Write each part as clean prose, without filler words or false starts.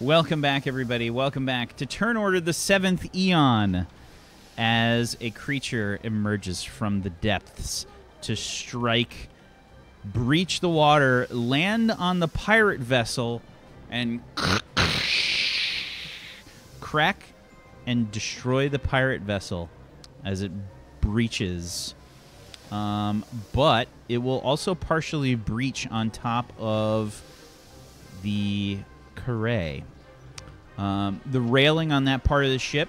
Welcome back, everybody. Welcome back to Turn Order the Seventh Eon as a creature emerges from the depths to strike, breach the water, land on the pirate vessel, and crack and destroy the pirate vessel as it breaches. But it will also partially breach on top of the Carré. The railing on that part of the ship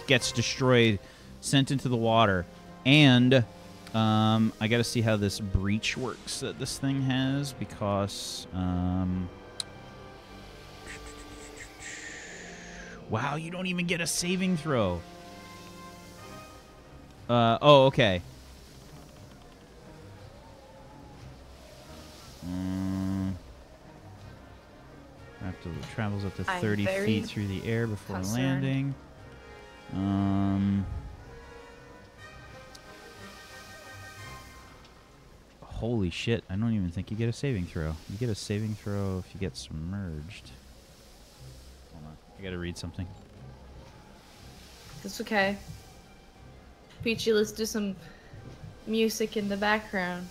gets destroyed, sent into the water, and I got to see how this breach works that this thing has, because wow, you don't even get a saving throw. Oh, okay. After it travels up to 30 feet through the air before landing. Holy shit, I don't even think you get a saving throw. You get a saving throw if you get submerged. Hold on, I gotta read something. That's okay. Peachy, let's do some music in the background.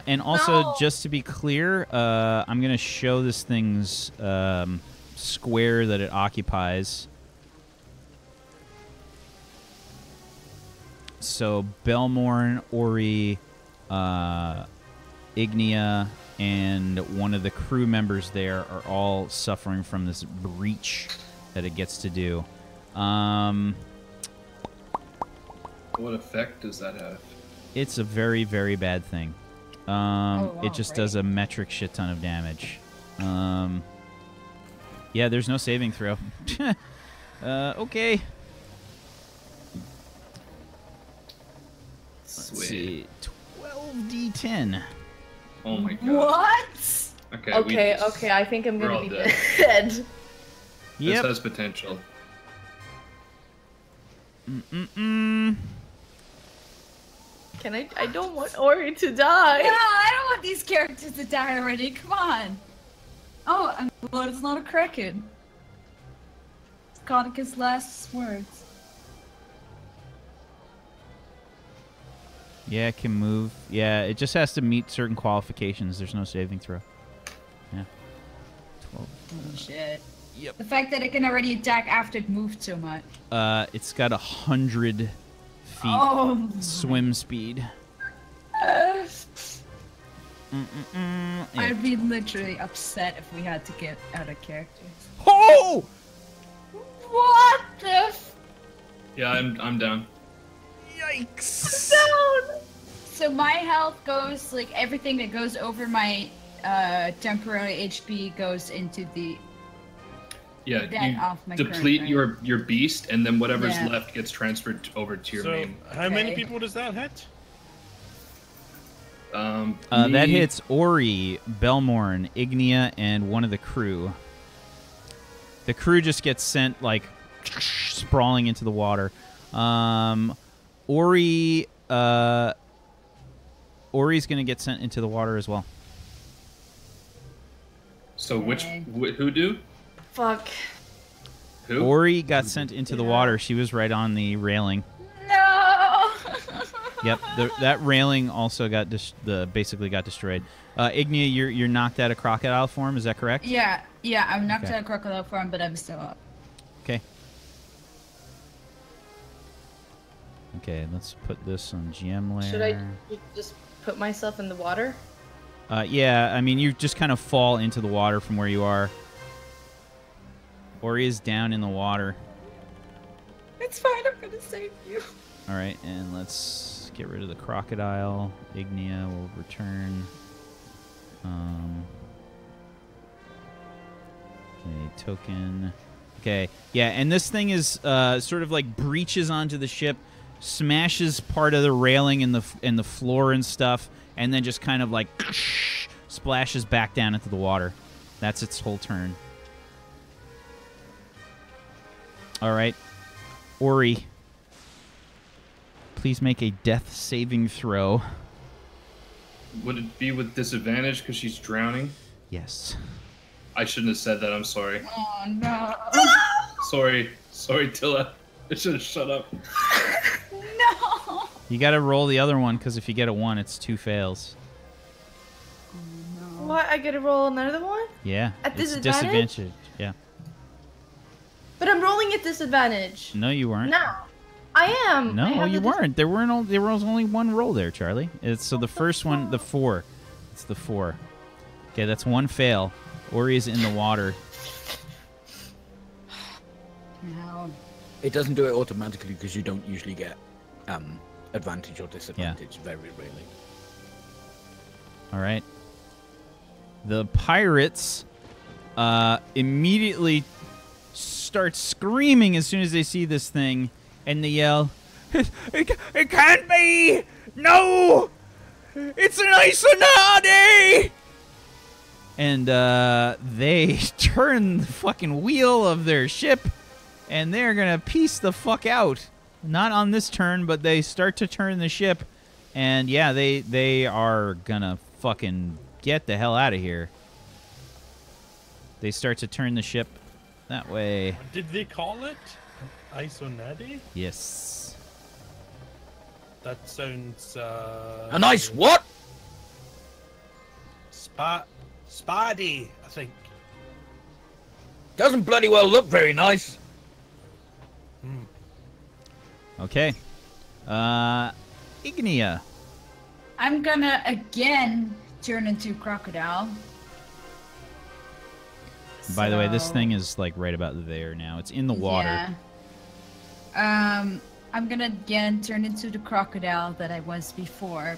And also, just to be clear, I'm going to show this thing's square that it occupies. So, Belmorn, Ori, Ignia, and one of the crew members there are all suffering from this breach that it gets to do. What effect does that have? It's a very, very bad thing. Wow, it just does a metric shit ton of damage. Yeah, there's no saving throw. Okay. Let's see. 12d10. Oh my god. What? Okay, Okay, I think I'm we're gonna all be dead. dead. Yep. This has potential. Can I don't want Ori to die. Yeah, I don't want these characters to die already. Come on. Oh, I'm glad it's not a Kraken. It's Konicus' last words. Yeah, it can move. Yeah, it just has to meet certain qualifications. There's no saving throw. Yeah. 12. Oh, shit. Yep. The fact that it can already attack after it moved so much. It's got 100 feet swim speed. I'd be literally upset if we had to get out of characters. Oh! What the f- Yeah, I'm down. Yikes! So my health goes, like, everything that goes over my temporary HP goes into the... Yeah, Then off my you deplete current, your beast, and then whatever's Yeah. left gets transferred over to your So, main. how many Okay. people does that hit? That Me- hits Ori, Belmorn, Ignia, and one of the crew. The crew just gets sent, like, sprawling into the water. Ori's going to get sent into the water as well. So Okay. who do? Fuck. Who? Ori got sent into the water. She was right on the railing. No! Yep, that railing also got basically got destroyed. Ignia, you're knocked out of crocodile form. Is that correct? Yeah, I'm knocked Okay. out of crocodile form, but I'm still up. Okay. Okay, let's put this on GM layer. Should I just put myself in the water? Yeah, I mean, you just kind of fall into the water from where you are. Ori is down in the water. It's fine, I'm gonna save you. All right, and let's get rid of the crocodile. Ignia will return. Okay, token. Okay, yeah, and this thing is sort of like breaches onto the ship, smashes part of the railing and the floor and stuff, and then just kind of like splashes back down into the water. That's its whole turn. All right, Ori, please make a death saving throw. Would it be with disadvantage because she's drowning? Yes. I shouldn't have said that. I'm sorry. Oh no. Sorry, Tilla. I should have shut up. No. You got to roll the other one because if you get a 1, it's 2 fails. What? I get to roll another one? Yeah. At it's disadvantage? disadvantage. Yeah. But I'm rolling at disadvantage. No, you weren't. No. I am. I No, have you the weren't. There was only one roll there, Charlie. So the first one, the 4. It's the 4. Okay, that's 1 fail. Ori is in the water. No. It doesn't do it automatically because you don't usually get advantage or disadvantage. Very rarely. All right. The pirates immediately start screaming as soon as they see this thing, and they yell, It can't be! No! It's an Isonade! And they turn the fucking wheel of their ship, and they're gonna piece the fuck out. Not on this turn, but they start to turn the ship, and yeah, they are gonna fucking get the hell out of here. They start to turn the ship that way. Did they call it Isonade? Yes. That sounds A nice what? Spady, I think. Doesn't bloody well look very nice. Okay. Ignia. I'm gonna again turn into crocodile. By the way, this So, thing is like right about there now. It's in the water. Yeah. I'm gonna again turn into the crocodile that I was before.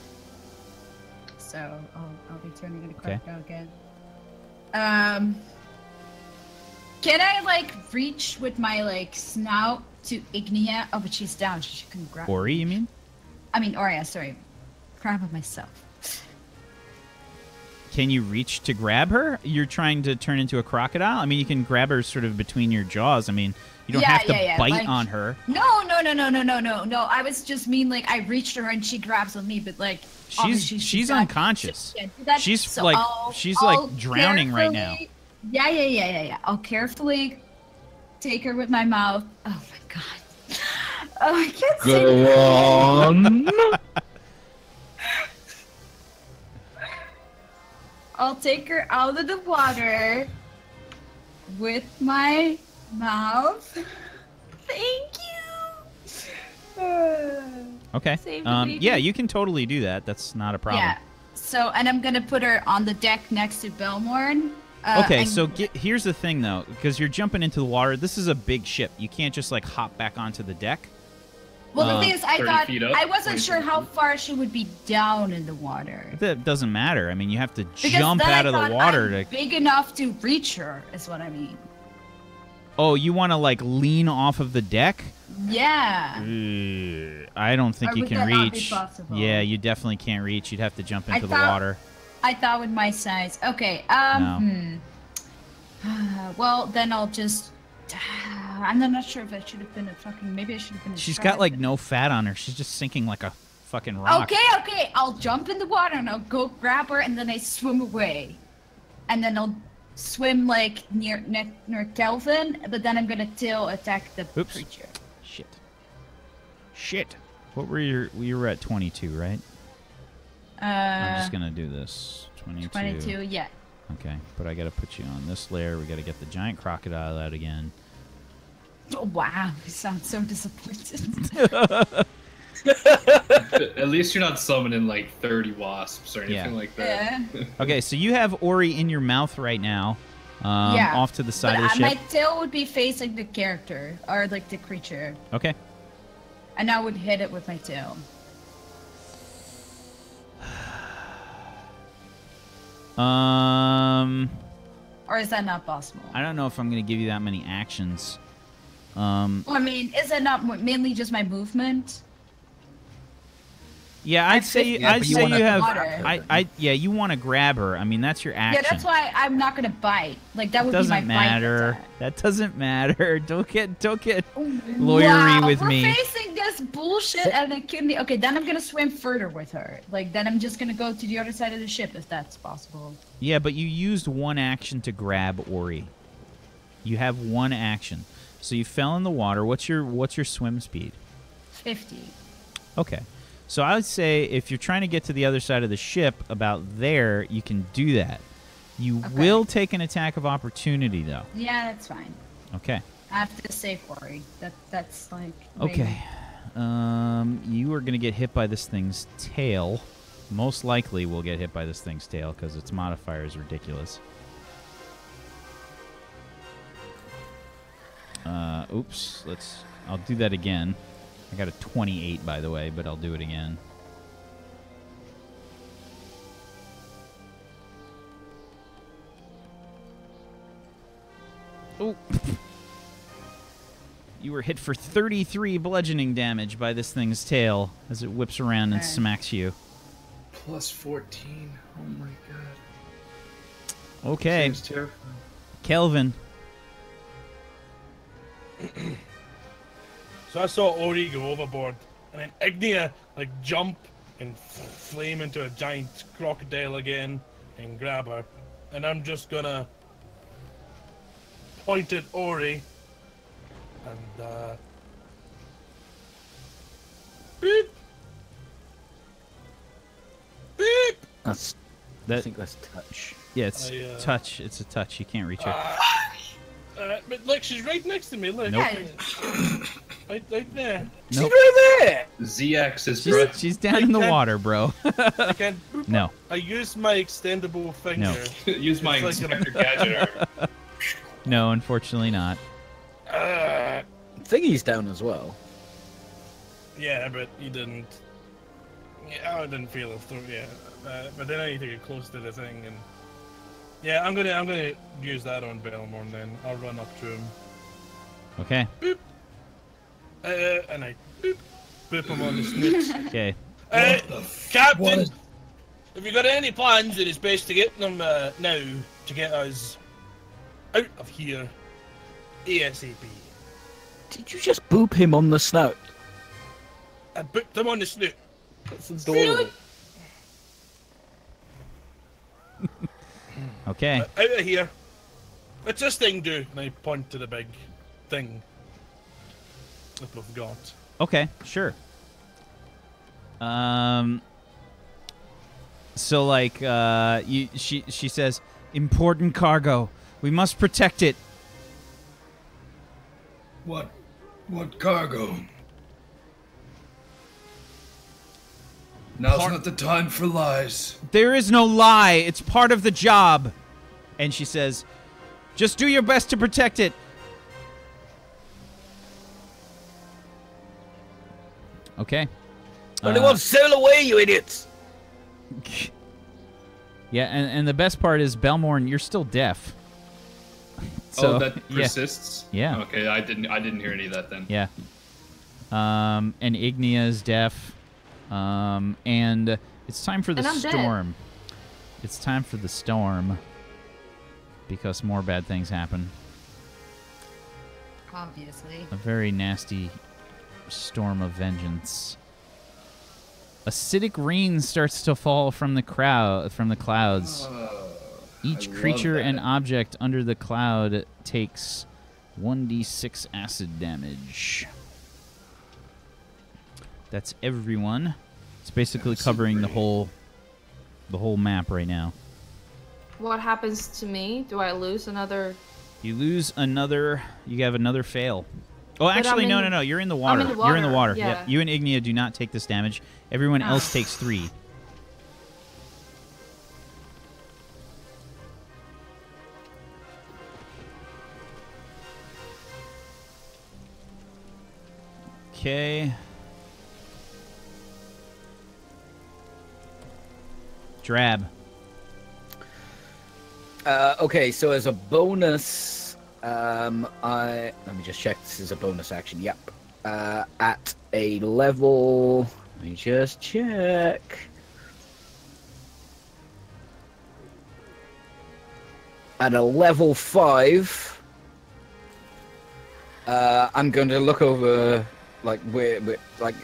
So I'll be turning into Okay. crocodile again. Can I like reach with my like snout to Ignia? Oh, but she's down. She can grab. Ori, you mean? I mean, Oria. Sorry, grab myself. Can you reach to grab her? You're trying to turn into a crocodile? I mean, you can grab her sort of between your jaws. I mean, you don't Yeah, have to yeah, bite like- on her. No. I was just mean like I reached her and she grabs on me, but like obviously She's not- unconscious. she can't do that, She's so like I'll drowning right now. carefully- Yeah. I'll carefully take her with my mouth. Oh my god. Oh, I can't say Go on. I'll take her out of the water with my mouth. Thank you. Okay. Save the baby. Yeah, you can totally do that. That's not a problem. Yeah. So, and I'm gonna put her on the deck next to Belmorn. Okay, and- so here's the thing, though, because you're jumping into the water. This is a big ship. You can't just, like, hop back onto the deck. Well, the thing is, I 30 thought feet up, I wasn't 20 sure feet how up. far she would be down in the water. That doesn't matter. I mean, you have to Because jump then out I of the thought water I'm to... big enough to reach her, is what I mean. Oh, you want to, like, lean off of the deck? Yeah. I don't think Or you would can that not be reach. possible? Yeah, you definitely can't reach. You'd have to jump into the thought- water. I thought with my size. Okay. Well, then I'll just. I'm not sure if I should have been a fucking. Maybe I should have been. She's got, like, no fat on her. She's just sinking like a fucking rock. Okay. I'll jump in the water and I'll go grab her and then I swim away, and then I'll swim like near Kelvin. But then I'm gonna tail attack the Oops. creature. Shit. What were you were at 22, right? I'm just gonna do this. 22. 22. Yeah. Okay, but I gotta put you on this layer. We gotta get the giant crocodile out again. Oh, wow, you sound so disappointed. At least you're not summoning like 30 wasps or anything Yeah. like that. Yeah. Okay, so you have Ori in your mouth right now, off to the side But of the my ship. tail would be facing the character or like the creature, Okay. and I would hit it with my tail. Or is that not possible? I don't know if I'm gonna give you that many actions. Well, I mean, is it not mainly just my movement? Yeah, I'd say Yeah, I'd but you say wanna you have. grab her. Yeah, you want to grab her. I mean, that's your action. Yeah, that's why I'm not gonna bite. Like that would be my Doesn't matter. bite That doesn't matter. Don't get attack. lawyery Wow, with we're me. facing the this bullshit and I couldn't. Okay, then I'm gonna swim further with her. Like, then I'm just gonna go to the other side of the ship if that's possible. Yeah, but you used one action to grab Ori. You have one action. So you fell in the water. What's your swim speed? 50. Okay. So I would say if you're trying to get to the other side of the ship, about there, you can do that. You will take an attack of opportunity, though. Yeah, that's fine. Okay. I have to save Ori. That's like. Okay. You are going to get hit by this thing's tail. Most likely will get hit by this thing's tail because its modifier is ridiculous. Oops. I'll do that again. I got a 28, by the way, but I'll do it again. Oh. You were hit for 33 bludgeoning damage by this thing's tail as it whips around and smacks you. Plus 14. Oh my god. Okay. Seems terrifying. So Kelvin. I saw Ori go overboard, and then Ignia like jump and flame into a giant crocodile again and grab her. And I'm just gonna point at Ori and beep, beep. I think that's touch. Yeah, it's touch. It's a touch. You can't reach her. But look, she's right next to me. Look, Nope. right there. Nope. Right there! ZX is She's down in the water, bro. I can boop No. her. I use my extendable finger. Use my It's like Inspector Gadget. No, unfortunately not. Thingy's down as well. Yeah, but he didn't. Yeah, I didn't feel it through. Yeah, but then I need to get close to the thing, and yeah, I'm gonna use that on Belmore. Then I'll run up to him. Okay. Boop. And I boop him on the snoot. Okay. Captain, have you got any plans? It is best to get them now to get us out of here ASAP. Did you just boop him on the snout? I booped him on the snoot. That's adorable. Okay. Out of here. What's this thing do? And I point to the big thing that we've got. Okay, sure. So like she says, important cargo. We must protect it. What cargo? Now's not the time for lies. There is no lie. It's part of the job. And she says, just do your best to protect it. Okay. Only one sail away, you idiots! Yeah, and the best part is, Belmorn, you're still deaf. So, Oh, that persists? Yeah. Okay, I didn't hear any of that then. Yeah. And Ignia is deaf. And it's time for the And I'm dead. storm. It's time for the storm. Because more bad things happen. Obviously. A very nasty storm of vengeance. Acidic rain starts to fall from the clouds. Each I creature love and that. object under the cloud takes 1d6 acid damage. That's everyone. It's basically Acid covering the rain. whole map right now. What happens to me? Do I lose another? You lose another. You have another fail. Oh, But actually, I'm no, in- no, no. You're in the water. I'm in the You're in the water, water. yeah. Yep. You and Ignia do not take this damage. Everyone else takes 3. Okay. Drab. Okay, so as a bonus, let me just check. This is a bonus action. Yep. At a level, let me just check. At a level 5, I'm going to look over like we're like,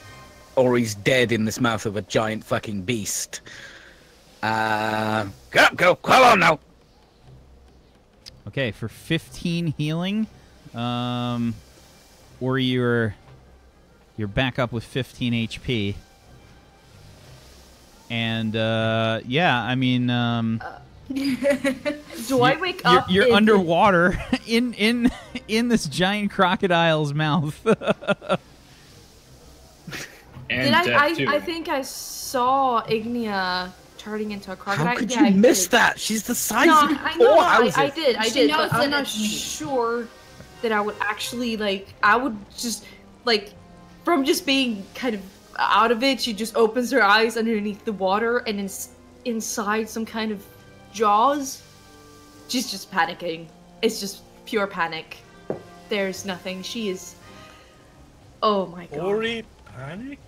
or he's dead in this mouth of a giant fucking beast. Go, come on now. Okay, for 15 healing, or you're back up with 15 HP. And yeah, I mean, Do I wake up? You're underwater in this giant crocodile's mouth. And I think I saw Ignia turning into a crocodile. How could Yeah, you I miss did. that? She's the size No, of I four know. houses. I did, She but knows I'm that not it's me. sure that I would actually like. I would just like, from just being kind of out of it, she just opens her eyes underneath the water, and inside some kind of jaws, she's just panicking. It's just pure panic. There's nothing. She is. Oh my god. Ori panic?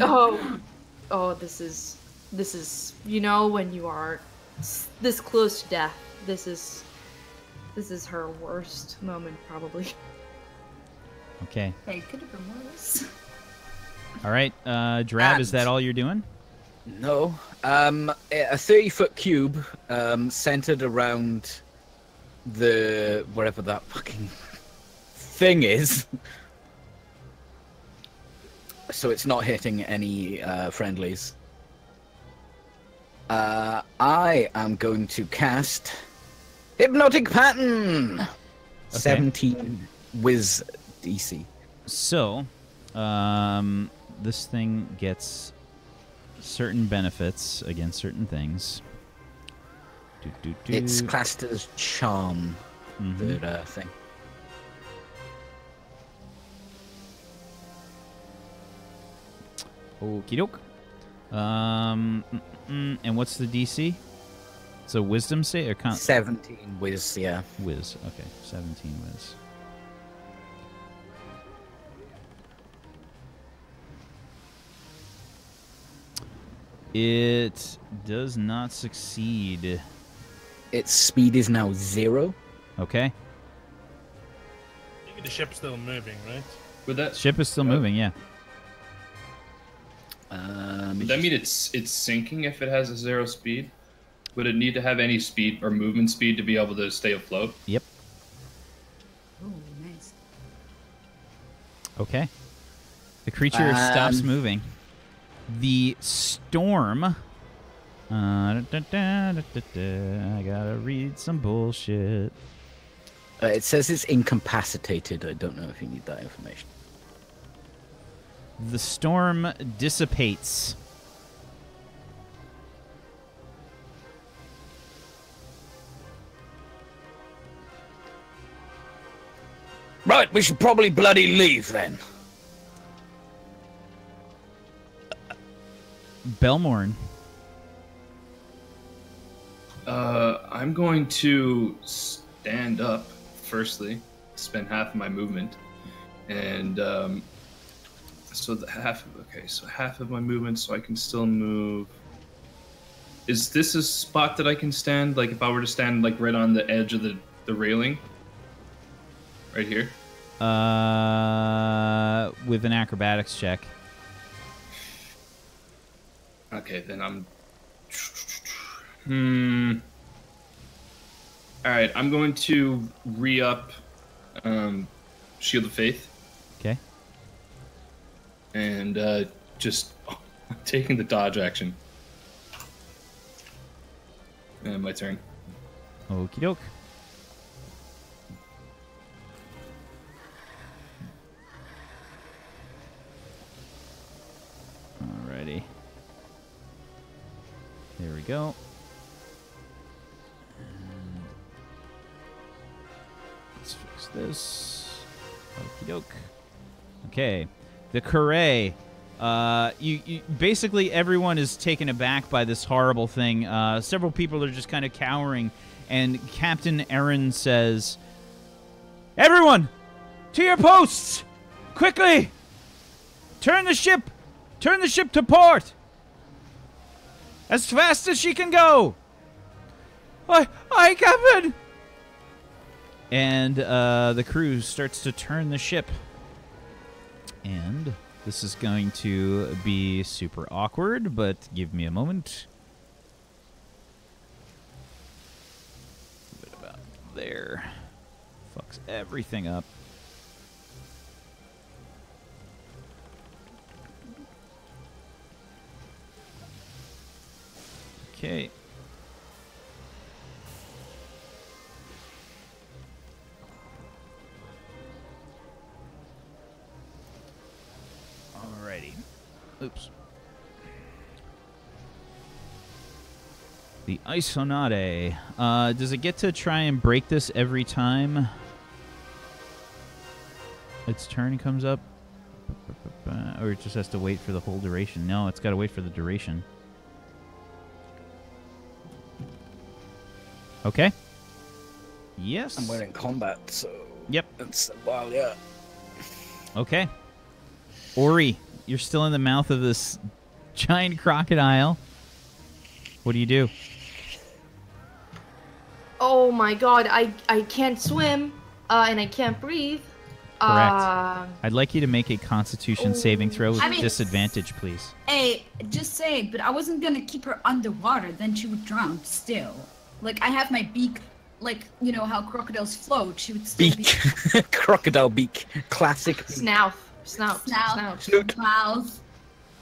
Oh, this is when you are this close to death. This is her worst moment probably. Okay. Hey, could have been worse. All right, Drab, is that And- all you're doing? No. A 30-foot cube centered around the wherever that fucking thing is. So it's not hitting any friendlies. I am going to cast Hypnotic Pattern. 17 Wiz DC. So, this thing gets certain benefits against certain things. It's classed as charm. Mhm. The thing. Okie doke. And what's the DC? It's a wisdom save or 17 Wiz, yeah. Wiz. Okay, 17 Wiz. It does not succeed. Its speed is now 0. Okay. The ship's still moving, right? Would that Ship is still moving, yeah. would that mean it's sinking if it has a 0 speed? Would it need to have any speed or movement speed to be able to stay afloat? Yep. Oh, nice. Okay. The creature stops moving. The storm. I gotta read some bullshit. It says it's incapacitated. I don't know if you need that information. The storm dissipates. Right, we should probably bloody leave then. Belmorn. I'm going to stand up, firstly, spend half of my movement, and so half of my movement, so I can still move. Is this a spot that I can stand? Like, if I were to stand like right on the edge of the railing, right here. With an acrobatics check. Okay, then I'm. All right, I'm going to re-up Shield of Faith. Okay. And just taking the dodge action. And my turn. Okie doke. Alrighty. There we go. And let's fix this. Okie doke. Okay. The Curé. You basically everyone is taken aback by this horrible thing. Several people are just kind of cowering, and Captain Aaron says, "Everyone, to your posts! Quickly! Turn the ship to port! As fast as she can go!" Aye, Captain! And the crew starts to turn the ship. This is going to be super awkward, but give me a moment. Put it about there. Fucks everything up. Okay. Alrighty. Oops. The Isonade. Does it get to try and break this every time its turn comes up? Or it just has to wait for the whole duration? No, it's got to wait for the duration. Okay. Yes. I'm in combat, so... Yep. It's a while, yeah. Okay. Ori, you're still in the mouth of this giant crocodile. What do you do? Oh my god, I can't swim, and I can't breathe. Correct. I'd like you to make a Constitution saving throw with I mean, disadvantage, please. Hey, just say, but I wasn't gonna keep her underwater, then she would drown still. Like, I have my beak, like, you know how crocodiles float, she would still Beak. Crocodile beak. Classic. Snout. Mouth,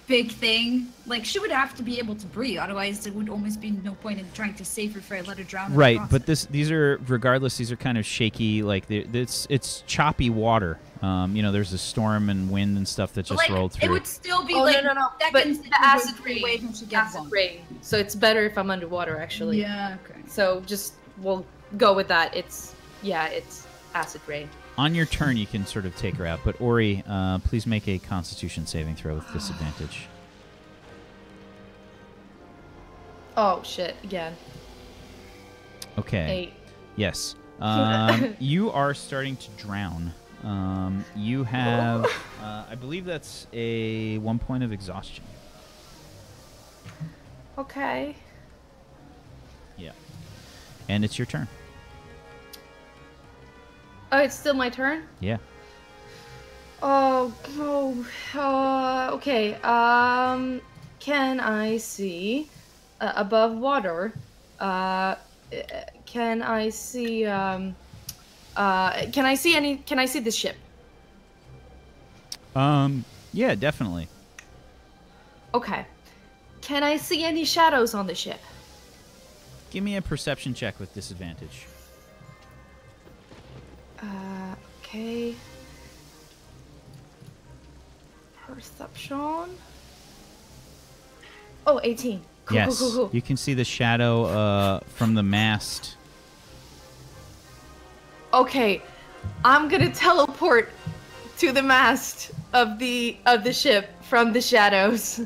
big thing. Like, she would have to be able to breathe, otherwise there would almost be no point in trying to save her if I let her drown. Right, but these are, regardless, these are kind of shaky, like, it's choppy water. You know, there's a storm and wind and stuff that just like, rolled through. It would still be No. But seconds the acid away rain. from she gets Acid one. rain. So it's better if I'm underwater, actually. Yeah, okay. So just, we'll go with that. It's acid rain. On your turn, you can sort of take her out. But Ori, please make a Constitution saving throw with disadvantage. Oh, shit, again. Okay. 8. Yes. You are starting to drown. You have, I believe that's a 1 point of exhaustion. Okay. Yeah. And it's your turn. Oh, it's still my turn? Yeah. Okay. Can I see above water? Can I see the ship? Yeah, definitely. Okay. Can I see any shadows on the ship? Give me a perception check with disadvantage. Okay. Perception. Oh, 18. Cool, Yes, cool. you can see the shadow from the mast. Okay, I'm gonna teleport to the mast of the ship from the shadows.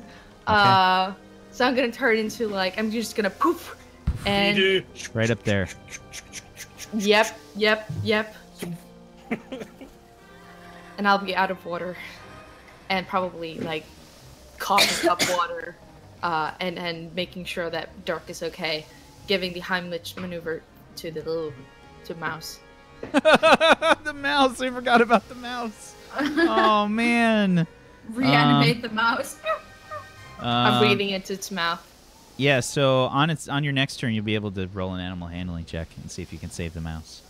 Okay. So I'm gonna turn into like I'm just gonna poof, and Right up there. yep. And I'll be out of water, and probably like coughing up water, and making sure that Dirk is okay, giving the Heimlich maneuver to the mouse. The mouse! I forgot about the mouse. Oh man. Reanimate the mouse. I'm breathing into its mouth. Yeah. So on your next turn, you'll be able to roll an animal handling check and see if you can save the mouse.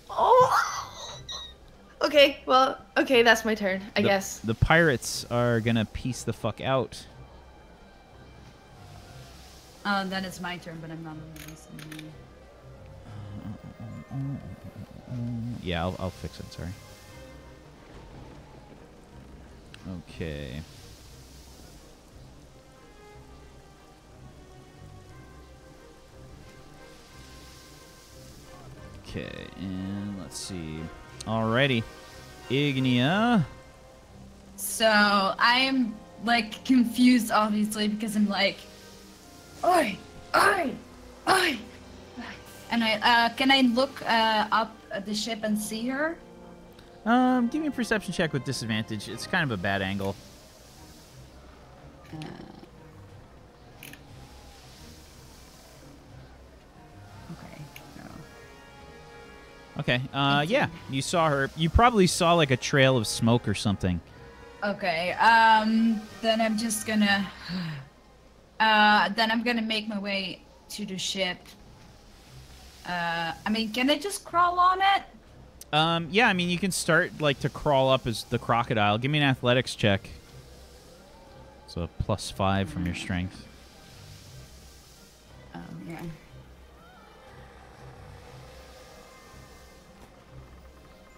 Oh. Okay. Well. Okay. That's my turn. I guess. The pirates are gonna piece the fuck out. Then it's my turn, but I'm not on this. Yeah, I'll fix it. Sorry. Okay. Okay, and let's see. Alrighty. Ignia. So I am like confused, obviously, because I'm like, oi, oi, oi, and I can I look up at the ship and see her? Give me a perception check with disadvantage. It's kind of a bad angle. Okay. No. Okay. Yeah, you saw her. You probably saw like a trail of smoke or something Okay. Then I'm just gonna. Then I'm gonna make my way to the ship. I mean, can I just crawl on it? Yeah, I mean, you can start, like, to crawl up as the crocodile. Give me an athletics check. So, +5 from your strength. Oh, yeah.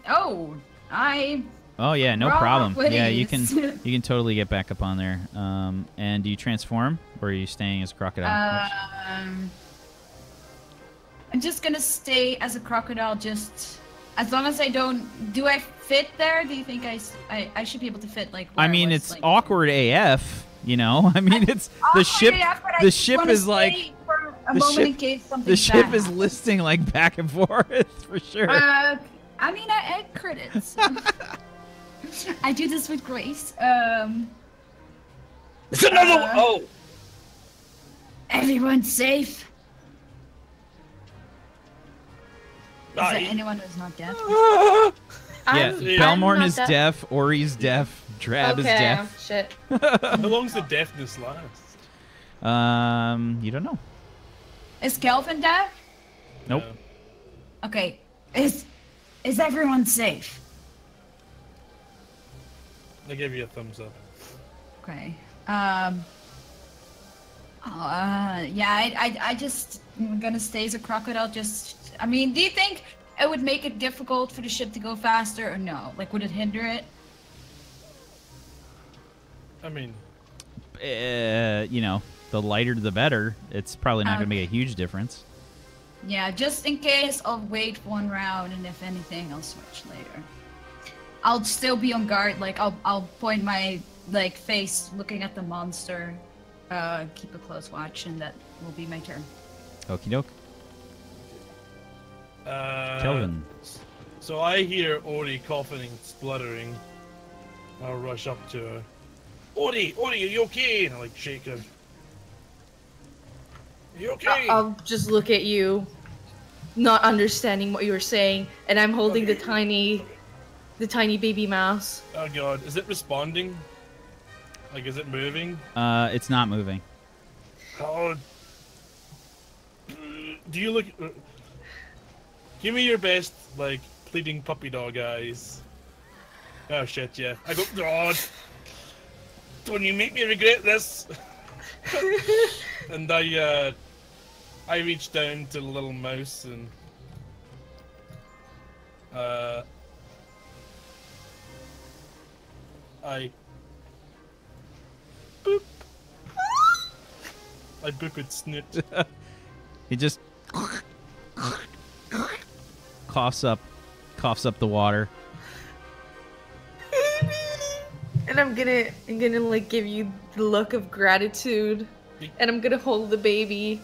Oh, Oh, yeah, no Raw problem. Yeah, you goodies. can totally get back up on there. And do you transform, or are you staying as a crocodile? I'm just gonna stay as a crocodile, just as long as I don't. Do I fit there? Do you think I should be able to fit like? I where mean, was, it's like, awkward AF. You know, I mean, it's the ship. The ship is like a moment in case something the ship bad is happens. listing like back and forth for sure. I mean, I credits. I do this with grace. It's another one! Oh! Everyone's safe. Is there Aye. anyone who's not dead? Yeah, I'm Belmorn not is that- deaf. Ori's deaf. Drab is Okay, deaf. shit. How long's the deafness last? You don't know. Is Kelvin dead? Nope. Okay. Is everyone safe? I give you a thumbs up. Okay. Yeah, I just I'm gonna stay as a crocodile. Just, I mean, do you think it would make it difficult for the ship to go faster, or no? Like, would it hinder it? I mean, You know, the lighter the better. It's probably not going to make a huge difference. Yeah, just in case, I'll wait one round, and if anything, I'll switch later. I'll still be on guard. Like, I'll point my like face looking at the monster. Keep a close watch, and that will be my turn. Okie doke. Kelvin. So I hear Ori coughing and spluttering. I'll rush up to her. Ori, are you okay? And I like shake her. Are you okay? I'll just look at you, not understanding what you were saying, and I'm holding the tiny baby mouse. Oh god, is it responding? Like, is it moving? It's not moving. How? Do you look? Give me your best, like, pleading puppy dog eyes. Oh shit, yeah. I go, God, don't you make me regret this? And I reach down to the little mouse and I boop. I boop its snoot. He just coughs up the water. And I'm gonna like give you the look of gratitude, and I'm gonna hold the baby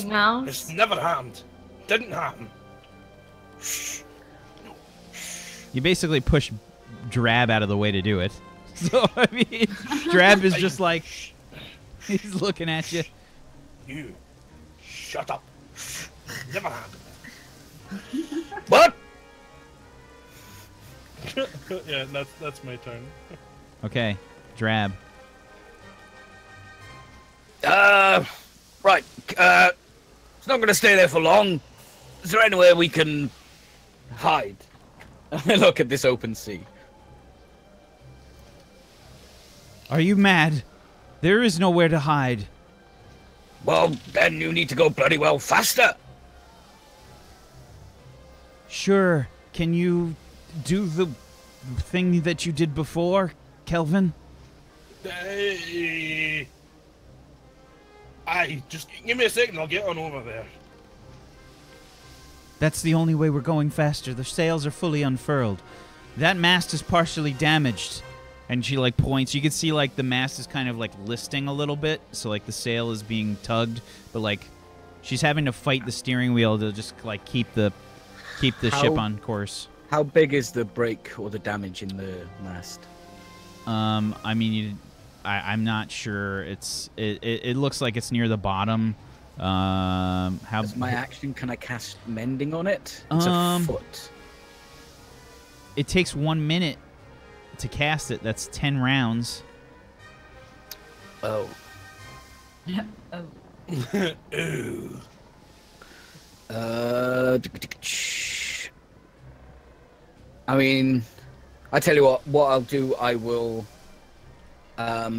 mouse. It's never happened. Didn't happen. You basically push Drab out of the way to do it. So, I mean, Drab is just like, he's looking at you. You shut up. Never happened. What? Yeah, that's my turn. Okay, Drab. Right. It's not going to stay there for long. Is there anywhere we can hide? I look at this open sea. Are you mad? There is nowhere to hide. Well, then you need to go bloody well faster. Sure. Can you do the thing that you did before, Kelvin? Aye, just give me a second, I'll get on over there. That's the only way we're going faster. The sails are fully unfurled. That mast is partially damaged. And she, like, points. You can see, like, the mast is kind of, like, listing a little bit. So, like, the sail is being tugged. But, like, she's having to fight the steering wheel to just, like, keep the ship on course. How big is the break or the damage in the mast? I mean, I'm not sure. It looks like it's near the bottom. How? As my action, can I cast mending on it? It's a foot. It takes 1 minute to cast it. That's 10 rounds. Oh. Oh. Ooh. I mean, I tell you what I'll do, I will, I'll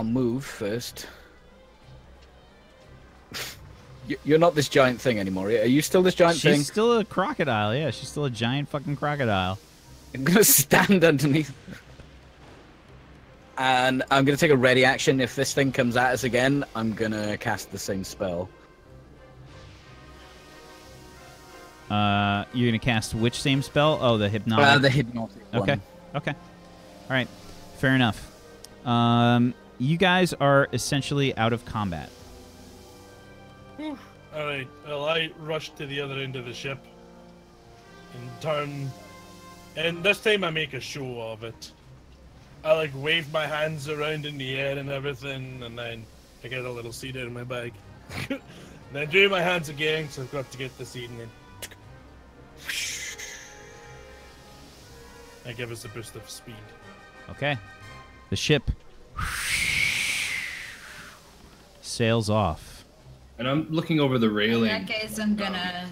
move first. You're not this giant thing anymore. Are you still this giant thing? She's still a crocodile. Yeah, she's still a giant fucking crocodile. I'm gonna stand underneath. And I'm gonna take a ready action. If this thing comes at us again, I'm gonna cast the same spell. You're gonna cast which same spell? Oh, the hypnotic. The hypnotic one. Okay. Okay. All right. Fair enough. You guys are essentially out of combat. Alright, well, I rush to the other end of the ship and turn. And this time I make a show of it. I like wave my hands around in the air and everything, and then I get a little seed out of my bag. Then do my hands again, so I've got to get the seed, and then I give us a boost of speed. Okay. The ship sails off. And I'm looking over the In railing. that case, I'm gonna.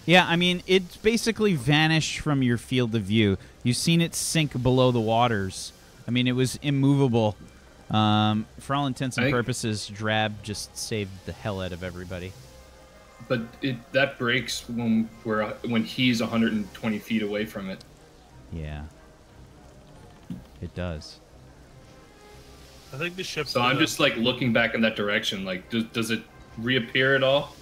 Yeah, I mean, it's basically vanished from your field of view. You've seen it sink below the waters. I mean, it was immovable. For all intents and purposes, Drab just saved the hell out of everybody. But that breaks when he's 120 feet away from it. Yeah. It does. I think the ship's. So I'm just like looking back in that direction. Like, does it reappear at all?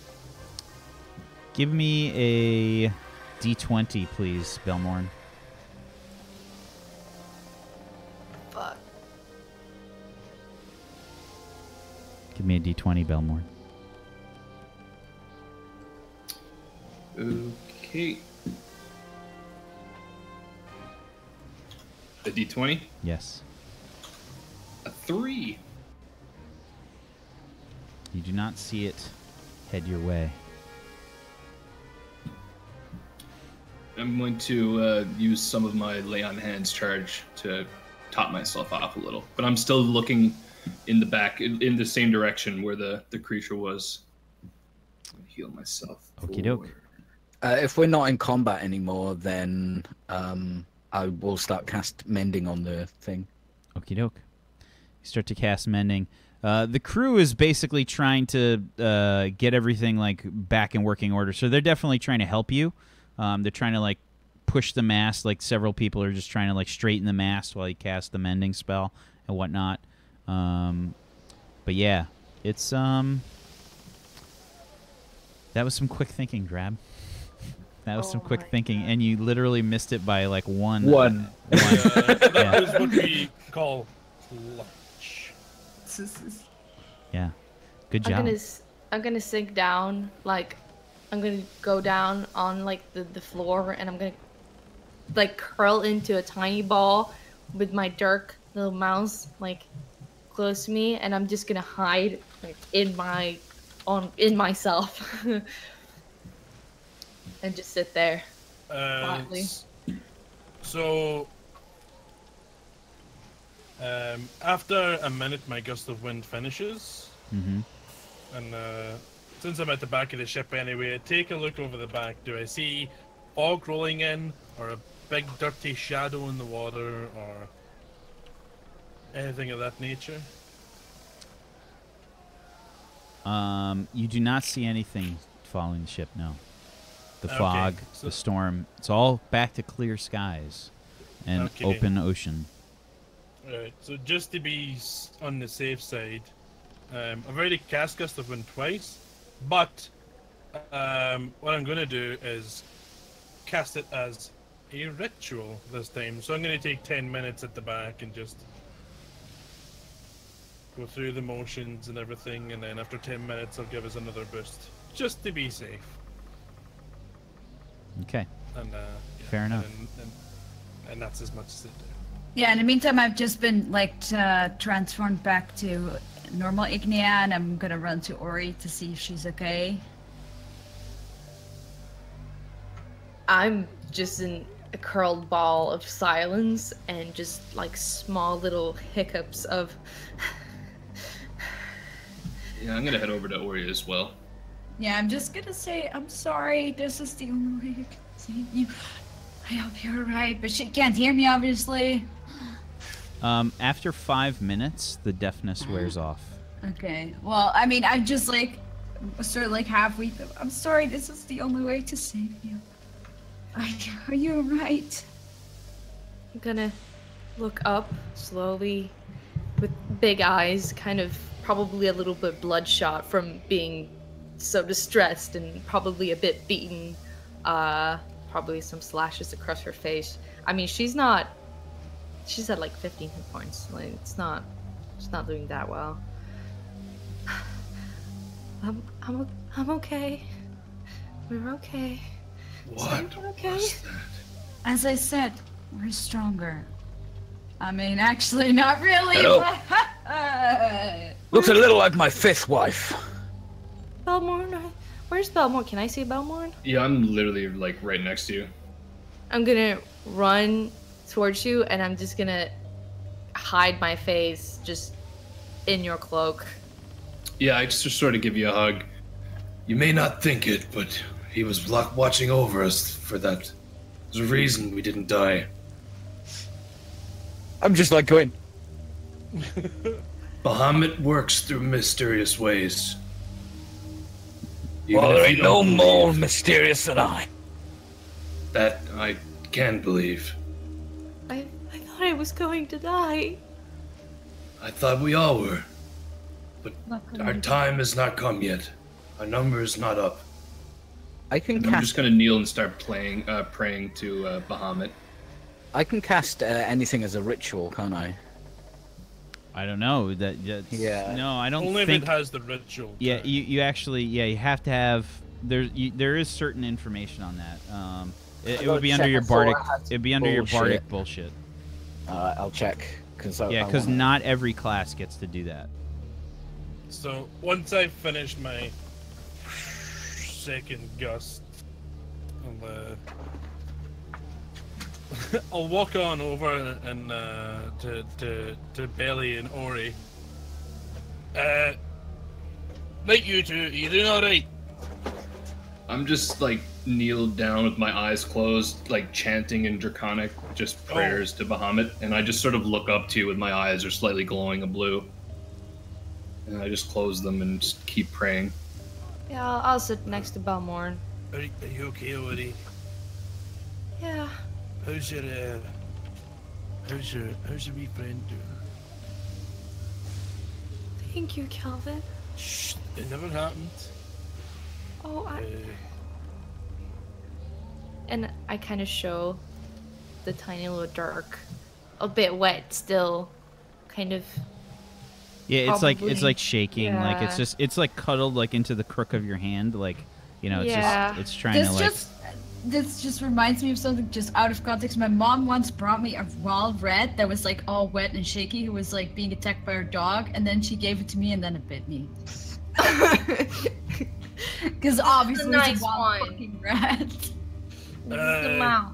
Give me a D20, please, Belmorn. Fuck. Give me a D20, Belmorn. Okay. A D20? Yes. A 3. You do not see it head your way. I'm going to use some of my lay on hands charge to top myself off a little, but I'm still looking in the back, in the same direction where the creature was. Heal myself. Okie doke. If we're not in combat anymore, then I will start cast mending on the thing. Okie doke. You start to cast mending. The crew is basically trying to get everything like back in working order, so they're definitely trying to help you. They're trying to like push the mast. Like several people are just trying to like straighten the mast while you cast the mending spell and whatnot. But yeah, it's that was some quick thinking, Drab. That was some quick thinking, and you literally missed it by like one. That was what we call clutch. Yeah, good job. I'm gonna sink down, like I'm gonna go down on like the floor, and I'm gonna like curl into a tiny ball with my Dirk little mouse like close to me, and I'm just gonna hide like in myself and just sit there quietly. So after a minute, my gust of wind finishes, and since I'm at the back of the ship anyway, I take a look over the back. Do I see fog rolling in, or a big dirty shadow in the water, or anything of that nature? You do not see anything following the ship, no. The fog, the storm, it's all back to clear skies and open ocean. Alright, so just to be on the safe side, I've already cast Gust of Wind twice, but what I'm going to do is cast it as a ritual this time. So I'm going to take 10 minutes at the back and just go through the motions and everything, and then after 10 minutes I'll give us another boost, just to be safe. Okay. And, fair enough. And that's as much as it do. Yeah, in the meantime, I've just been like transformed back to normal Ignea, and I'm gonna run to Ori to see if she's okay. I'm just in a curled ball of silence and just like small little hiccups of. Yeah, I'm gonna head over to Ori as well. Yeah, I'm just gonna say, I'm sorry, this is the only way I can save you. I hope you're right, but she can't hear me, obviously. After 5 minutes, the deafness wears off. Okay, well, I mean, I'm just like, sort of like halfway through. I'm sorry, this is the only way to save you. Are you right? I'm gonna look up slowly with big eyes, kind of probably a little bit bloodshot from being so distressed and probably a bit beaten. Probably some slashes across her face. I mean, she's at like 15 hit points. Like, she's not doing that well. I'm okay. We're okay. What okay? was that? As I said, we're stronger. I mean, actually, not really. Hello. But Looks a little like my 5th wife. Belmorn, where's Belmorn? Can I see Belmorn? Yeah, I'm literally like right next to you. I'm gonna run towards you, and I'm just gonna hide my face just in your cloak. Yeah, I just sort of give you a hug. You may not think it, but he was watching over us for that. There's a reason we didn't die. I'm just like going, Bahamut works through mysterious ways. Even well, if there you ain't no don't more believe, mysterious than I. that I can believe. I thought I was going to die. I thought we all were. But Luckily. our time has not come yet. Our number is not up. I can And I'm cast. just gonna kneel and start praying to Bahamut. I can cast anything as a ritual, can't I? I don't know. Yeah. No, I don't Only think. if it has the ritual. Yeah, to- you actually, you have to have. There is certain information on that. It would be under your bardic. It'd be under your bardic bullshit. I'll check. Yeah, because not every class gets to do that. So once I finish my second gust, I'll walk on over and to Belly and Ori. Right, you two, you doing all right? I'm just like kneeled down with my eyes closed, like chanting in Draconic, just prayers to Bahamut, and I just sort of look up to you with my eyes are slightly glowing a blue. And I just close them and just keep praying. Yeah, I'll sit next to Belmorn. Are you okay, Ori? Yeah. How's your wee friend doing? Thank you, Calvin. Shh, it never happened. Oh, Uh, and I kind of show the tiny little dark, a bit wet still, kind of. Yeah, it's Probably. like shaking. Like Yeah. it's like cuddled like into the crook of your hand. Like, it's Yeah. just it's trying to like. This just reminds me of something just out of context. My mom once brought me a raw rat that was like all wet and shaky, who was like being attacked by her dog, and then she gave it to me and then it bit me. Because obviously nice it's a wild one. fucking rat. The mouth.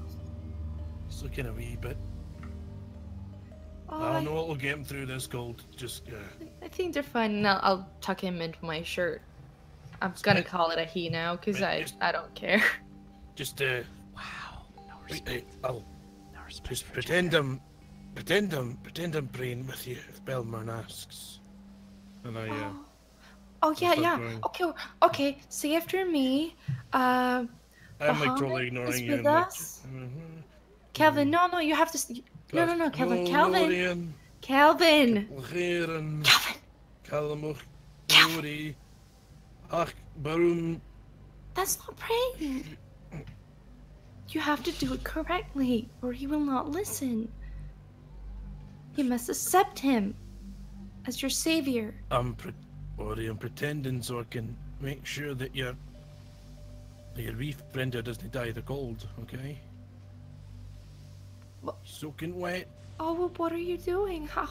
It's looking a wee bit. Oh, I don't know what will get him through this cold. Just I think they're fine. And I'll tuck him into my shirt. I'm gonna call it a he now, because I don't care. just Wow. I'll just pretend I'm praying with you if Belmorn asks. And I Oh yeah, start yeah. going. Okay. Say after me. I'm like Bahamut totally is ignoring you. with and like, us? Calvin, no, you have to. No, Calvin, Calvin. Calvin. Calvin. Calvin. Calvin. Ach, Barum. That's not praying. You have to do it correctly, or he will not listen. You must accept him as your savior. I'm pretending so I can make sure that your wee friend here doesn't die of the cold, okay? What? Soaking wet. Oh, well, what are you doing? How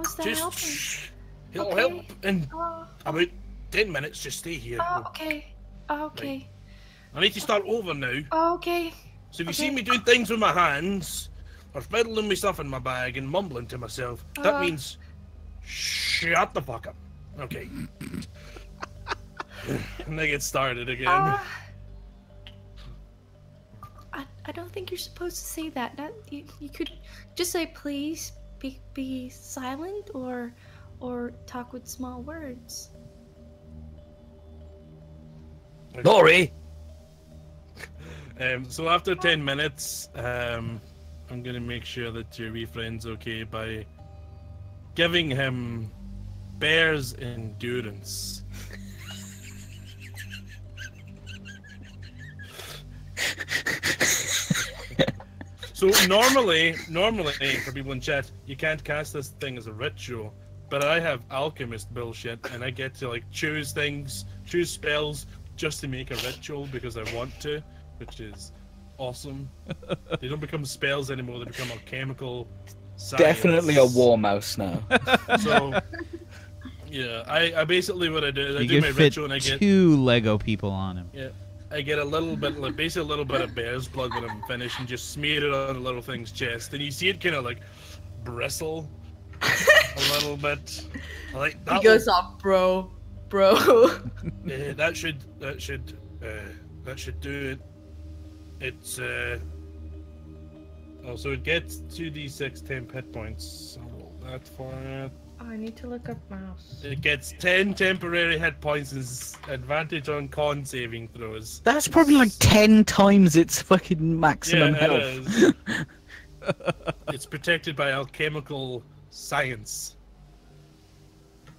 is that helping? Just it'll Okay. help in Oh, about 10 minutes. Just stay here. okay. Okay. I need to start over now. Okay. So if you see me doing things with my hands, or fiddling me stuff in my bag and mumbling to myself, that means shut the fuck up. Okay. And they get started again. I don't think you're supposed to say that. You could just say please, be silent, or talk with small words. Lori! So after 10 minutes, I'm gonna make sure that your wee friend's okay by giving him bear's endurance. So normally for people in chat, you can't cast this thing as a ritual, but I have alchemist bullshit, and I get to like choose spells just to make a ritual because I want to, which is awesome. They don't become spells anymore; they become alchemical science. Definitely a war mouse now. So yeah, I basically what I do is I You do could my fit ritual and I get 2 Lego people on him. yeah. I get a little bit, like basically a little bit of bear's blood when I'm finished, and just smear it on the little thing's chest, and you see it kind of like bristle a little bit. Like that. He goes off, bro. Yeah, that should do it. It's oh, so it gets 2d6 temp hit points. I'll roll that for it. I need to look up mouse. It gets 10 temporary hit points and advantage on con saving throws. That's probably like 10 times its fucking maximum Yeah, health. it is. It's protected by alchemical science.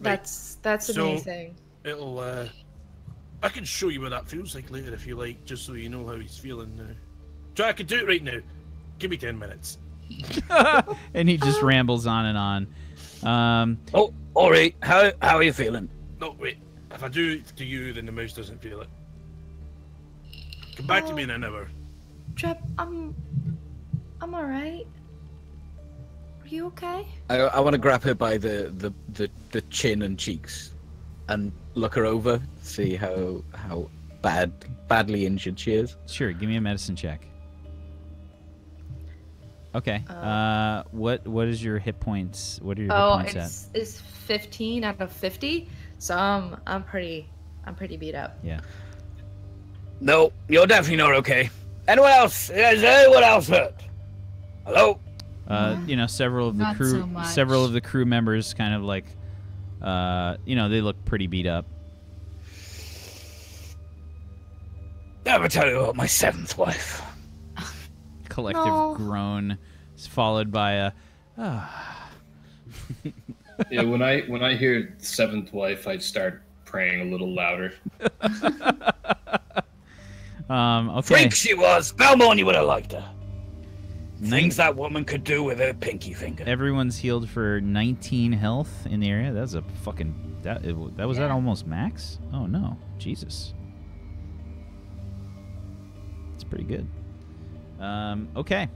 That's So- amazing. It'll I can show you what that feels like later if you like, just so you know how he's feeling now. Try, I can do it right now. Give me 10 minutes. And he just rambles on and on. Oh, Ori, how are you feeling? No, wait. If I do it to you, then the mouse doesn't feel it. Come back to me in an hour. Trep, I'm alright. Are you okay? I want to grab her by the chin and cheeks, and look her over, see how badly injured she is. Sure, give me a medicine check. Okay. What is your hit points? What are your hit points at? It's 15 out of 50. So I'm pretty beat up. Yeah. No, you're definitely not okay. Anyone else? Is anyone else hurt? Hello? Several of the Not crew, so much. several of the crew members, kind of like, they look pretty beat up. Never tell you about my 7th wife. Collective groan, followed by a. Yeah, when I hear seventh wife, I'd start praying a little louder. Okay. Freak she was. Belmont, you would have liked her. Things that woman could do with her pinky finger. Everyone's healed for 19 health in the area. That's a fucking that was at almost max. Oh no, Jesus. It's pretty good. Okay.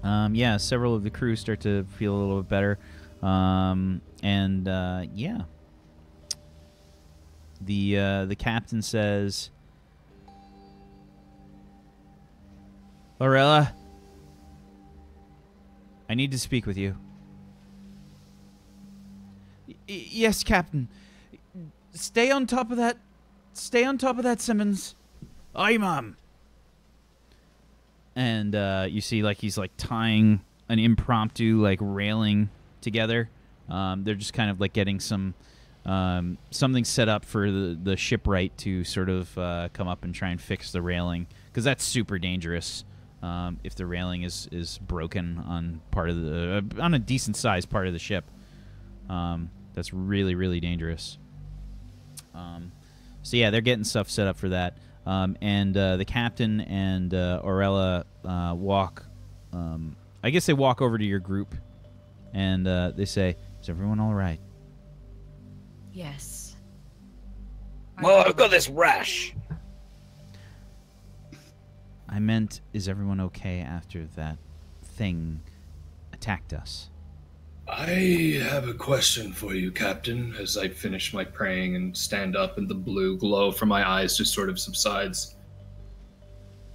Yeah, several of the crew start to feel a little bit better. Yeah. The captain says, Lorella, I need to speak with you. Yes, Captain. Stay on top of that. Stay on top of that, Simmons. Aye, Mom. And you see, like, he's like tying an impromptu like railing together. They're just kind of like getting some something set up for the shipwright to sort of come up and try and fix the railing, because that's super dangerous. If the railing is broken on part of the on a decent sized part of the ship, that's really, really dangerous. So yeah, they're getting stuff set up for that. And the captain and Orella walk. I guess they walk over to your group, and they say, "Is everyone all right?" Yes. Well, I've got this rash. I meant, is everyone okay after that thing attacked us? I have a question for you, Captain, as I finish my praying and stand up and the blue glow from my eyes just sort of subsides.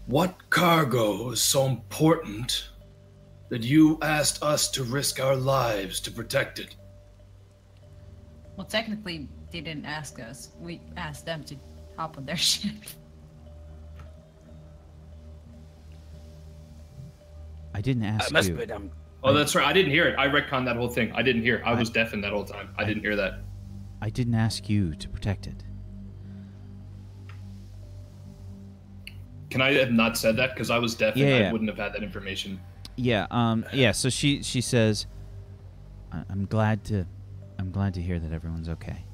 What cargo is so important that you asked us to risk our lives to protect it? Well, technically, they didn't ask us. We asked them to hop on their ship. I didn't ask must you. be them. Oh, that's right. I didn't hear it. I retconned that whole thing. I didn't hear. I was deafened that whole time. I didn't hear that. I didn't ask you to protect it. Can I have not said that? Because I was deaf and Yeah. I wouldn't have had that information. Yeah. Yeah. So she says, I'm glad to hear that everyone's okay.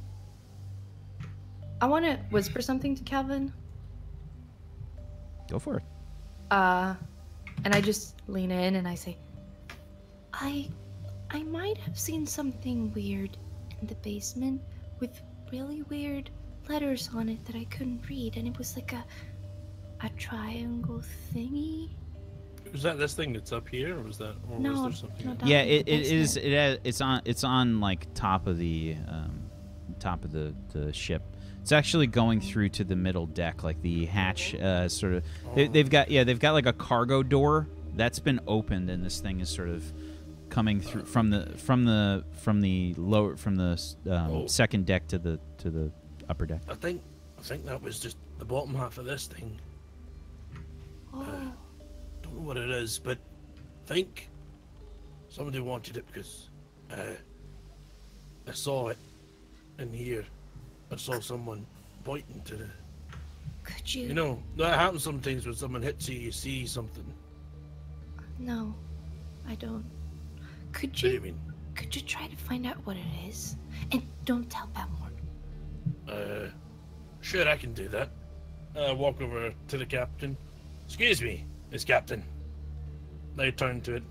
I want to whisper something to Calvin. Go for it. And I just lean in and I say, I might have seen something weird in the basement with really weird letters on it that I couldn't read, and it was like a triangle thingy. Was that this thing that's up here, or was that, or No, was there something? no, else? down Yeah, in the it is. basement. It's on like top of the ship. It's actually going through to the middle deck, like the hatch. Sort of. They've got like a cargo door that's been opened, and this thing is sort of coming through from the second deck to the upper deck. I think that was just the bottom half of this thing. Oh, Don't know what it is, but I think somebody wanted it because I saw it in here. I saw someone pointing to the. could you? You know, that happens sometimes when someone hits you, you see something. No, I don't. Could What do you you? mean? Could you try to find out what it is? And don't tell Belmore. Sure, I can do that. Walk over to the captain. Excuse me, Miss Captain. They turn to it,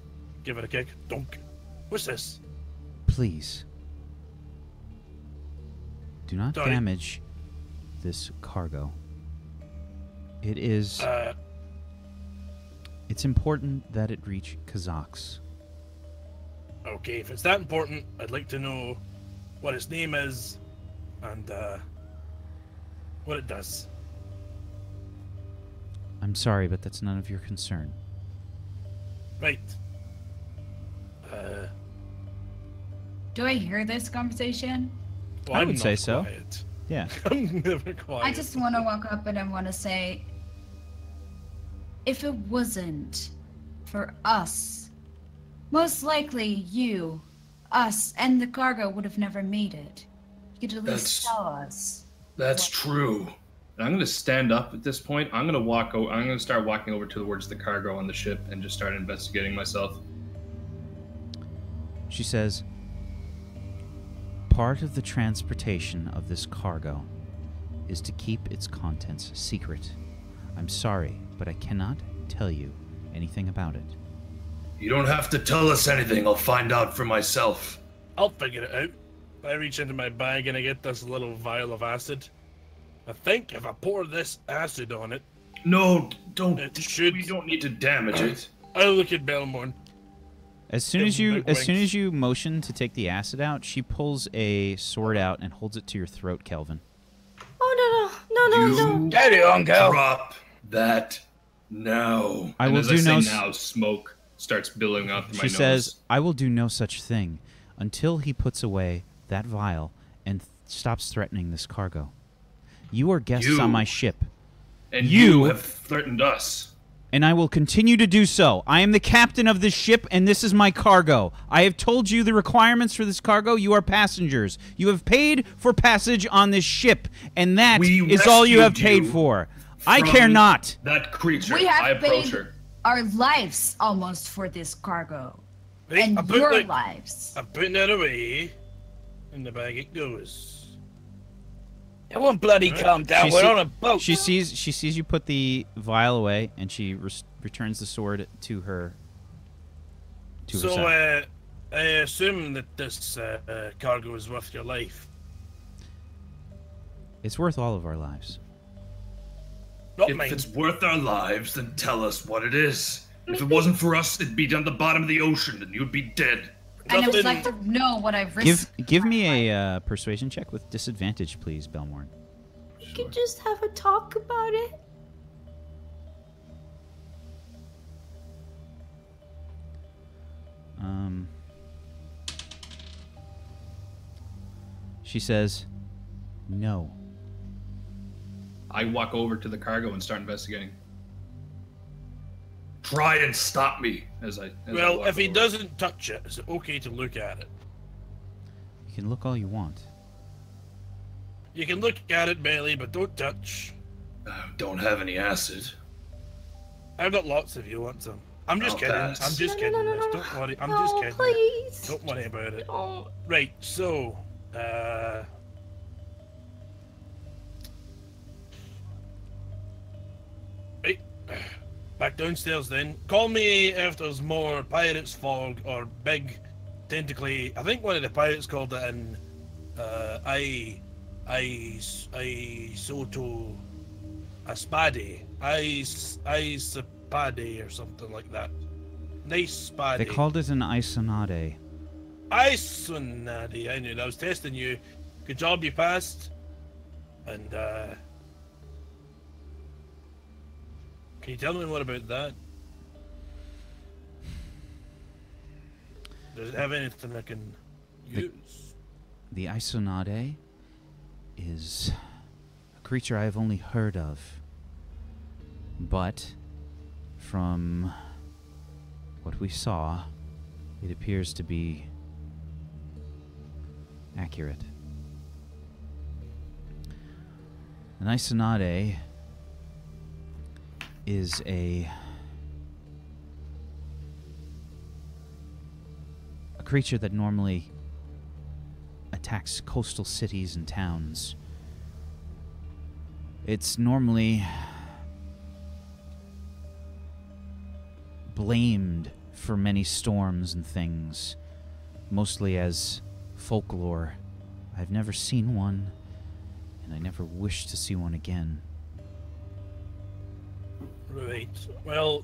give it a kick. Donk. What's this? Please, do not Sorry. damage this cargo. It is. It's important that it reach Kazakhs. Okay, if it's that important, I'd like to know what its name is and what it does. I'm sorry, but that's none of your concern. Right. Do I hear this conversation? Well, I I'm would say not so. quiet. Yeah. I'm never quiet. I just want to walk up and I want to say, if it wasn't for us, most likely you, us, and the cargo would have never made it. You could at least That's- tell us. That's true. And I'm going to stand up at this point. I'm going to start walking over towards the cargo on the ship and just start investigating myself. She says, part of the transportation of this cargo is to keep its contents secret. I'm sorry, but I cannot tell you anything about it. You don't have to tell us anything. I'll find out for myself. I'll figure it out. I reach into my bag and I get this little vial of acid. I think if I pour this acid on it, No, don't. It should- We don't need to damage it. I'll look at Belmorn. As soon Give as him you big as soon winks. as you motion to take the acid out, she pulls a sword out and holds it to your throat, Kelvin. Oh no! You Carry on, girl. drop that now. I And will as do I say no now, smoke starts billowing out through my She nose. says, I will do no such thing until he puts away that vial and stops threatening this cargo. You are guests You- on my ship, and you- you have threatened us. and I will continue to do so. I am the captain of this ship, and this is my cargo. I have told you the requirements for this cargo. You are passengers. You have paid for passage on this ship, and that We is all you have rescued paid you for. I from care not. That creature. We have I approach paid her. our lives almost for this cargo. Right, And I put your that- lives. I'm putting that away. In the bag it goes. Everyone bloody calm down. She We're see- on a boat. She sees you put the vial away, and she returns the sword to her. To her So, side. I assume that this cargo is worth your life. It's worth all of our lives. Not If mine. it's worth our lives, then tell us what it is. If it wasn't for us, it'd be down the bottom of the ocean, and you'd be dead. And I would Nothing- like to know what I've risked. Give me a persuasion check with disadvantage, please, Belmorn. We could just have a talk about it. She says, no. I walk over to the cargo and start investigating. Try and stop me as I Well, walk if he over. doesn't touch it, is it okay to look at it? You can look all you want. You can look at it, Bailey, but don't touch. Don't have any acid. I've got lots if you want some. I'm just I'll kidding. pass. I'm just No, kidding. no, no, Miss. no. Don't worry. I'm just Oh, kidding. please. Don't worry about it. Oh. Right, so, right, back downstairs then. Call me if there's more pirates fog or big tentacly. I think one of the pirates called it in, Soto Aspade. Spade or something like that. Nice spade. They called it an isonade. Isonade. I knew that. I was testing you. Good job, you passed. And, can you tell me more about that? Does it have anything I can use? The isonade is a creature I have only heard of. But from what we saw, it appears to be accurate. An isonade is a creature that normally attacks coastal cities and towns. It's normally blamed for many storms and things, mostly as folklore. I've never seen one, and I never wish to see one again. Right. Well,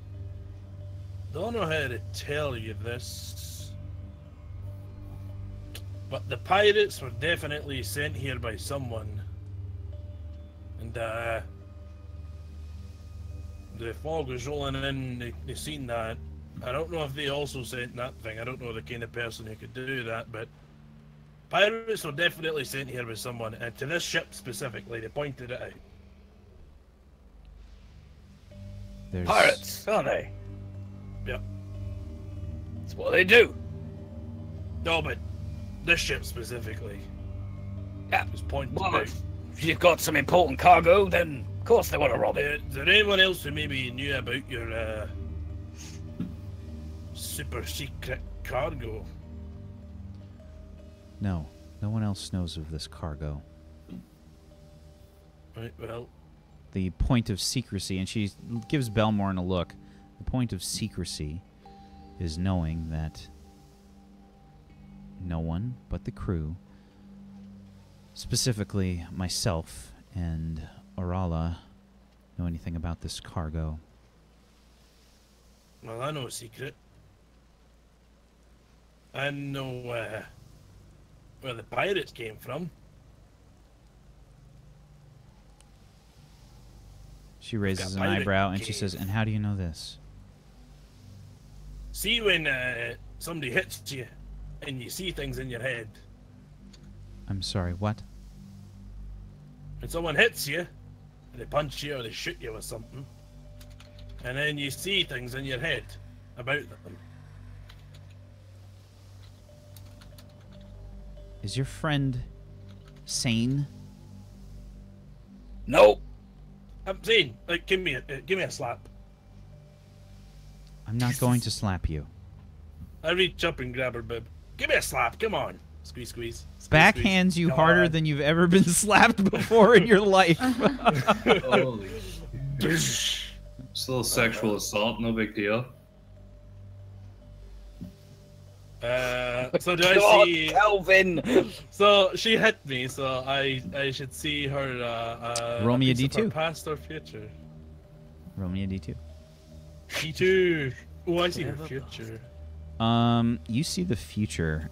don't know how to tell you this, but the pirates were definitely sent here by someone. And, the fog was rolling in, they seen that. I don't know if they also sent that thing. I don't know the kind of person who could do that, but pirates were definitely sent here by someone, and to this ship specifically, they pointed it out. There's Pirates, aren't they? Yep. That's what they do. No, but this ship specifically. Yeah. Was pointed Well, out. if you've got some important cargo, then of course they want to rob it. Is there anyone else who maybe knew about your super secret cargo? no one else knows of this cargo. Right, well, The point of secrecy, and she gives Belmorn a look. The point of secrecy is knowing that no one but the crew, specifically myself and Orala, know anything about this cargo. well, I know a secret. I know where the pirates came from. She raises an pirate eyebrow and she cave. says, "And how do you know this?" See when somebody hits you and you see things in your head. I'm sorry, what? When someone hits you, they punch you or they shoot you with something, and then you see things in your head about them. Is your friend sane? No. I'm saying, like, give me a slap. I'm not going to slap you. I reach up and grab her bib. Give me a slap, come on. Squeeze, squeeze. Squeeze, Backhands squeeze. you Come harder on. than you've ever been slapped before in your life. Holy. Just a little sexual assault, no big deal. So do I God, see? Calvin. So she hit me, so I should see her. Roll me a piece of her D2. Past or future. Roll me a D2. D2. Oh, I see her future. You see the future.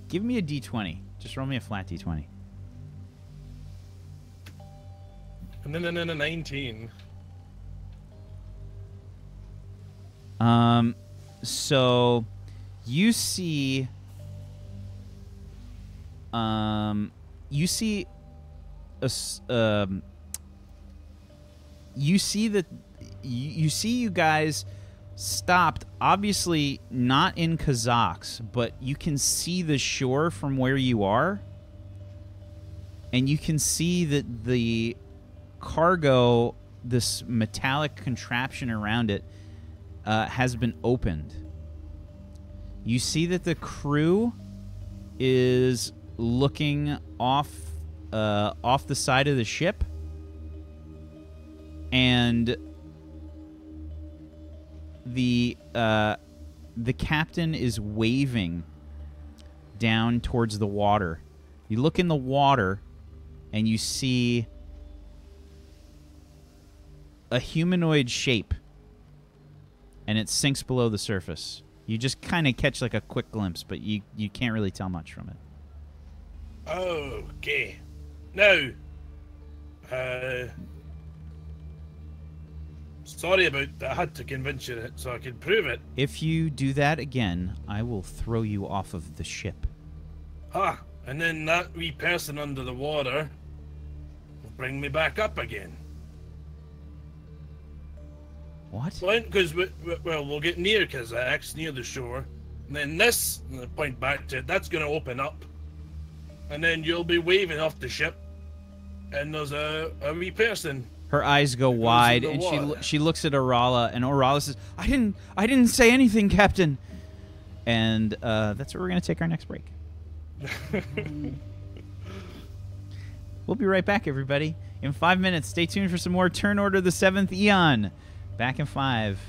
Give me a D20. Just roll me a flat D20. And then a 19. So you see you see you guys stopped, obviously not in Kazakhs, but you can see the shore from where you are, and you can see that the cargo, this metallic contraption around it, has been opened. You see that the crew is looking off the side of the ship, and the captain is waving down towards the water. You look in the water, and you see a humanoid shape, and it sinks below the surface. You just kind of catch like a quick glimpse, but you can't really tell much from it. Okay. Now, sorry about that. I had to convince you so I could prove it. If you do that again, I will throw you off of the ship. Ah, and then that wee person under the water will bring me back up again. What? Because we'll get near Kazakhs, near the shore, and then this, and I point back to it, that's going to open up, and then you'll be waving off the ship, and there's a wee person. Her eyes go wide, and she looks at Orala, and Orala says, "I didn't say anything, Captain." And that's where we're going to take our next break. We'll be right back, everybody. In 5 minutes, stay tuned for some more Turn Order the Seventh Eon. Back in 5.